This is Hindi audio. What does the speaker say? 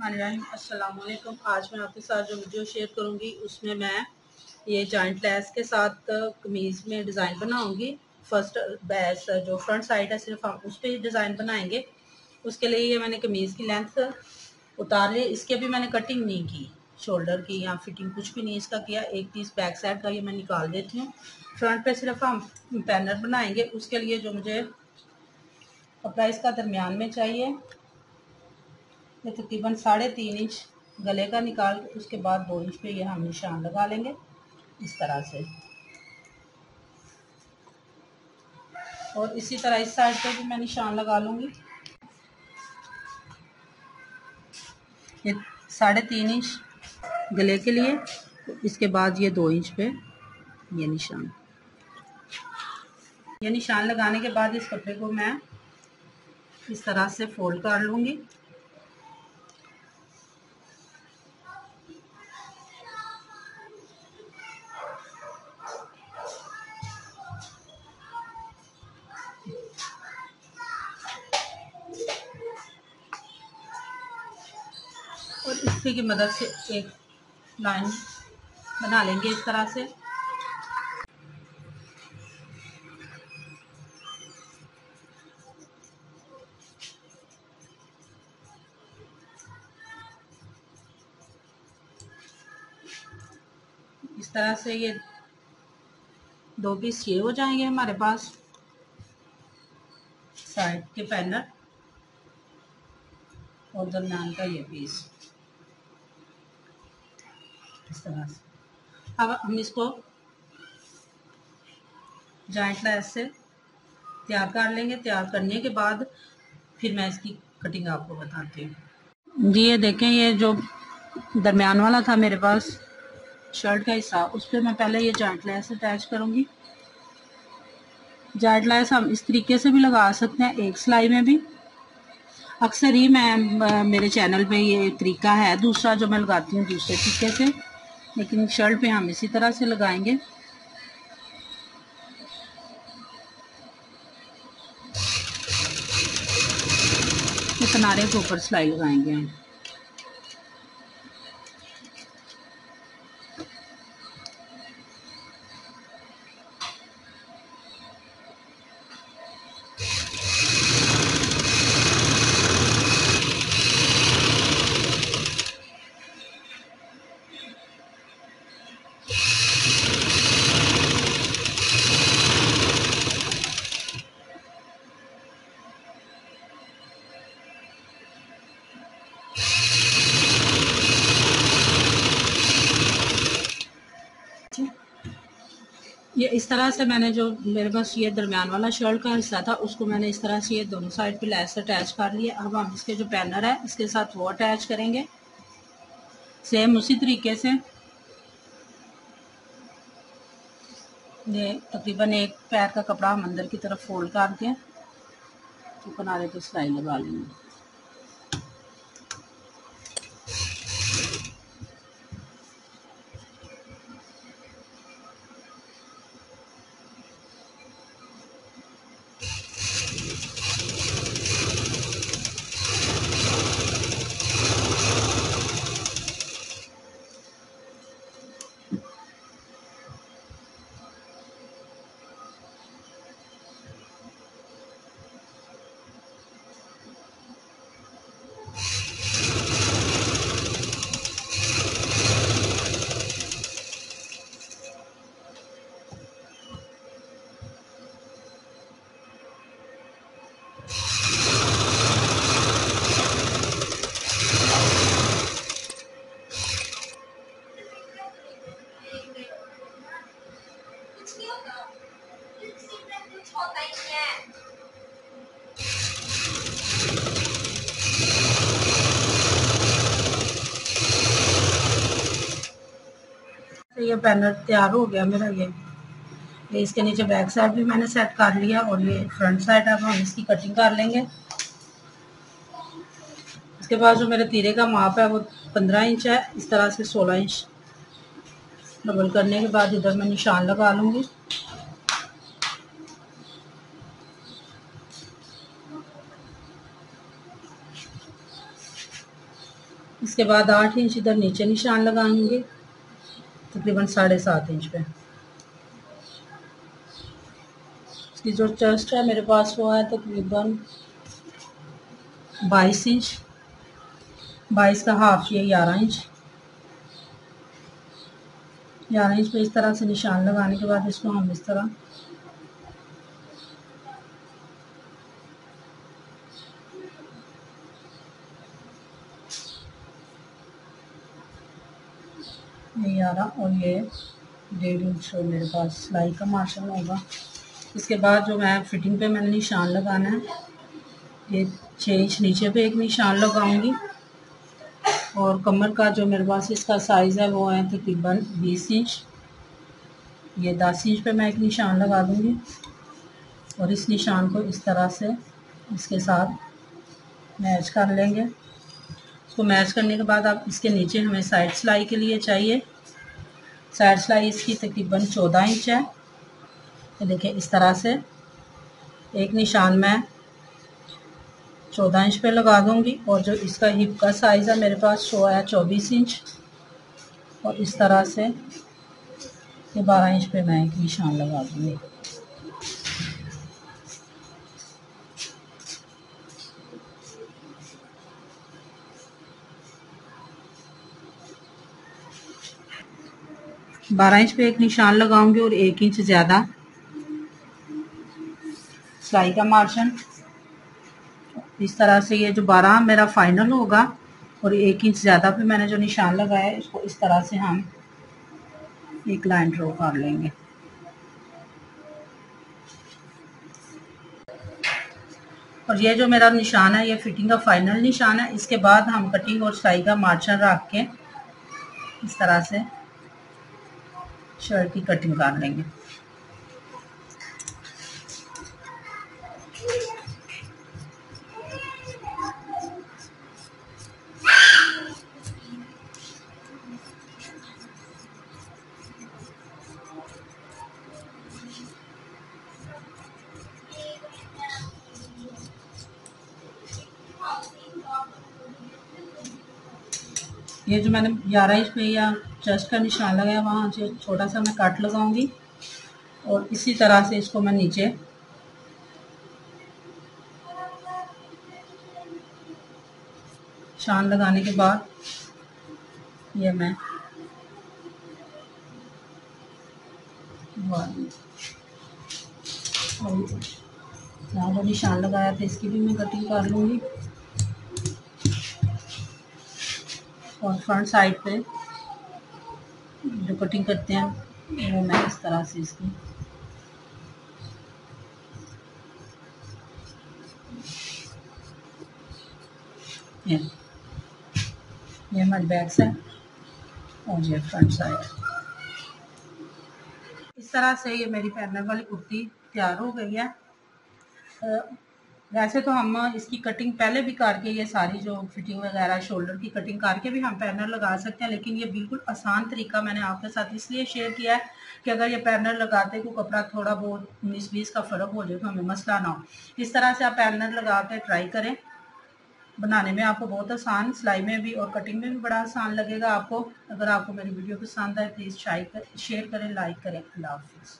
अस्सलाम वालेकुम। आज मैं आपके साथ जो वीडियो शेयर करूंगी उसमें मैं ये जॉइंट लेस के साथ कमीज़ में डिज़ाइन बनाऊंगी। फर्स्ट बैस जो फ्रंट साइड है सिर्फ हम उस पर डिज़ाइन बनाएंगे। उसके लिए ये मैंने कमीज़ की लेंथ उतार ली। इसकी अभी मैंने कटिंग नहीं की, शोल्डर की या फिटिंग कुछ भी नहीं इसका किया। एक पीस बैक साइड का ये मैं निकाल देती हूँ। फ्रंट पे सिर्फ हम पैनल बनाएंगे। उसके लिए जो मुझे कपड़ा इसका दरमियान में चाहिए, ये तकरीबन 3.5 इंच गले का निकाल के उसके बाद 2 इंच पे ये हम निशान लगा लेंगे इस तरह से। और इसी तरह इस साइड पे भी मैं निशान लगा लूँगी। ये 3.5 इंच गले के लिए, इसके बाद ये 2 इंच पे ये निशान लगाने के बाद इस कपड़े को मैं इस तरह से फोल्ड कर लूँगी। और इसी की मदद से एक लाइन बना लेंगे इस तरह से। इस तरह से ये 2 पीस ये हो जाएंगे हमारे पास, साइड के पैनल और दरम्यान का ये पीस इस तरह से। अब हम इसको जॉइंट लेस से तैयार कर लेंगे। तैयार करने के बाद फिर मैं इसकी कटिंग आपको बताती हूँ। जी ये देखें, ये जो दरमियान वाला था मेरे पास शर्ट का हिस्सा, उस पर मैं पहले ये जॉइंट लेस अटैच करूँगी। जॉइंट लेस हम इस तरीके से भी लगा सकते हैं, एक सिलाई में भी। अक्सर ही मैं मेरे चैनल पे ये तरीका है, दूसरा जो मैं लगाती हूँ दूसरे तरीके से, लेकिन शर्ट पे हम इसी तरह से लगाएंगे। किनारे के ऊपर सिलाई लगाएंगे हम। ये इस तरह से मैंने जो मेरे पास ये दरमियान वाला शर्ट का हिस्सा था उसको मैंने इस तरह से ये दोनों साइड पे लेस अटैच कर लिया। अब हम इसके जो पैनल है इसके साथ वो अटैच करेंगे सेम उसी तरीके से। ये तकरीबन एक पैर का कपड़ा हम अंदर की तरफ फोल्ड करके तो किनारे पे सिलाई लगा लेंगे। ये पैनल तैयार हो गया मेरा। ये इसके नीचे बैक साइड भी मैंने सेट कर लिया और ये फ्रंट साइड अब हम इसकी कटिंग कर लेंगे। इसके बाद जो मेरे तीरे का माप है वो 15 इंच है। इस तरह से 16 इंच डबल करने के बाद इधर मैं निशान लगा लूँगी। इसके बाद 8 इंच इधर नीचे निशान लगाएंगे, तकरीबन 7.5 इंच पे। इसकी जो चेस्ट है मेरे पास वो है तकरीबन 22 इंच, 22 का हाफ ये 11 इंच। 11 इंच पे इस तरह से निशान लगाने के बाद इसको हम इस तरह ये 11 और ये 1.5 इंच मेरे पास सिलाई का मार्जिन होगा। इसके बाद जो मैं फिटिंग पे मैंने निशान लगाना है, ये 6 इंच नीचे पे एक निशान लगाऊंगी और कमर का जो मेरे पास इसका साइज़ है वो है तकरीबन 20 इंच। ये 10 इंच पे मैं एक निशान लगा दूंगी और इस निशान को इस तरह से इसके साथ मैच कर लेंगे। इसको मैच करने के बाद अब इसके नीचे हमें साइड सिलाई के लिए चाहिए। साइड सिलाई इसकी तकरीबन 14 इंच है। ये देखिए इस तरह से एक निशान मैं 14 इंच पे लगा दूंगी और जो इसका हिप का साइज़ है मेरे पास शो है 24 इंच और इस तरह से ये 12 इंच पे मैं एक निशान लगा दूंगी। बारह इंच पे एक निशान लगाऊंगी और 1 इंच ज़्यादा सिलाई का मार्जिन। इस तरह से ये जो 12 मेरा फाइनल होगा और 1 इंच ज़्यादा पे मैंने जो निशान लगाया है इसको इस तरह से हम एक लाइन ड्रॉ कर लेंगे। और ये जो मेरा निशान है ये फिटिंग का फाइनल निशान है। इसके बाद हम कटिंग और सिलाई का मार्जिन रख के इस तरह से शर्ट की कटिंग कर लेंगे। ये जो मैंने 11 इंच पे या चेस्ट का निशान लगाया वहाँ से छोटा सा मैं कट लगाऊंगी और इसी तरह से इसको मैं नीचे निशान लगाने के बाद ये मैं यहाँ जो निशान लगाया था इसकी भी मैं कटिंग कर लूँगी और फ्रंट साइड पे जो कटिंग करते हैं वो मैं इस तरह से इसकी ये हमारी बैक साइड और ये फ्रंट साइड। इस तरह से ये मेरी पैनल वाली कुर्ती तैयार हो गई है। वैसे तो हम इसकी कटिंग पहले भी करके ये सारी जो फिटिंग वगैरह शोल्डर की कटिंग करके भी हम पैनल लगा सकते हैं, लेकिन ये बिल्कुल आसान तरीका मैंने आपके साथ इसलिए शेयर किया है कि अगर ये पैनल लगाते को कपड़ा थोड़ा बहुत 19-20 का फ़र्क हो जाए तो हमें मसला ना हो। इस तरह से आप पैनल लगा के ट्राई करें, बनाने में आपको बहुत आसान, सिलाई में भी और कटिंग में भी बड़ा आसान लगेगा आपको। अगर आपको मेरी वीडियो पसंद आए प्लीज़ शेयर करें, लाइक करें। अल्लाह हाफिज़।